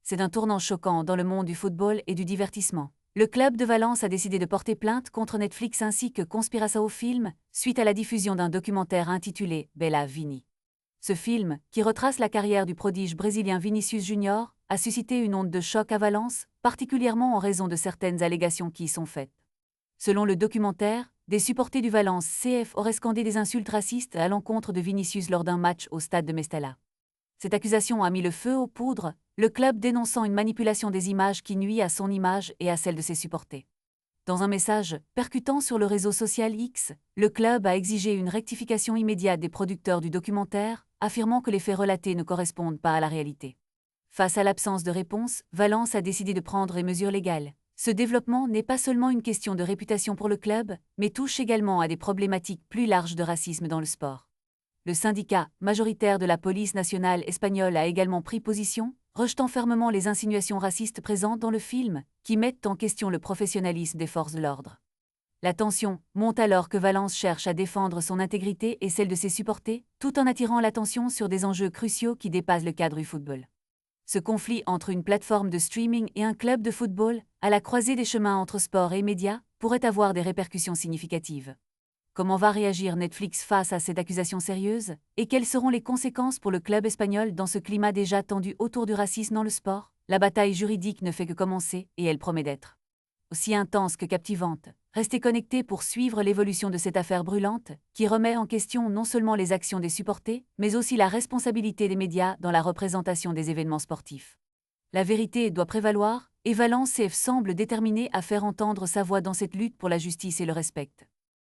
c'est un tournant choquant dans le monde du football et du divertissement. Le club de Valence a décidé de porter plainte contre Netflix ainsi que Conspiração Film suite à la diffusion d'un documentaire intitulé Bella Vini. Ce film, qui retrace la carrière du prodige brésilien Vinícius Junior, a suscité une onde de choc à Valence, particulièrement en raison de certaines allégations qui y sont faites. Selon le documentaire, des supporters du Valence CF auraient scandé des insultes racistes à l'encontre de Vinícius lors d'un match au stade de Mestalla. Cette accusation a mis le feu aux poudres, le club dénonçant une manipulation des images qui nuit à son image et à celle de ses supporters. Dans un message percutant sur le réseau social X, le club a exigé une rectification immédiate des producteurs du documentaire, affirmant que les faits relatés ne correspondent pas à la réalité. Face à l'absence de réponse, Valence a décidé de prendre des mesures légales. Ce développement n'est pas seulement une question de réputation pour le club, mais touche également à des problématiques plus larges de racisme dans le sport. Le syndicat majoritaire de la police nationale espagnole a également pris position, rejetant fermement les insinuations racistes présentes dans le film, qui mettent en question le professionnalisme des forces de l'ordre. La tension monte alors que Valence cherche à défendre son intégrité et celle de ses supporters, tout en attirant l'attention sur des enjeux cruciaux qui dépassent le cadre du football. Ce conflit entre une plateforme de streaming et un club de football, à la croisée des chemins entre sport et médias, pourrait avoir des répercussions significatives. Comment va réagir Netflix face à cette accusation sérieuse? Et quelles seront les conséquences pour le club espagnol dans ce climat déjà tendu autour du racisme dans le sport? La bataille juridique ne fait que commencer et elle promet d'être aussi intense que captivante. Restez connectés pour suivre l'évolution de cette affaire brûlante, qui remet en question non seulement les actions des supporters, mais aussi la responsabilité des médias dans la représentation des événements sportifs. La vérité doit prévaloir, et Valence CF semble déterminé à faire entendre sa voix dans cette lutte pour la justice et le respect.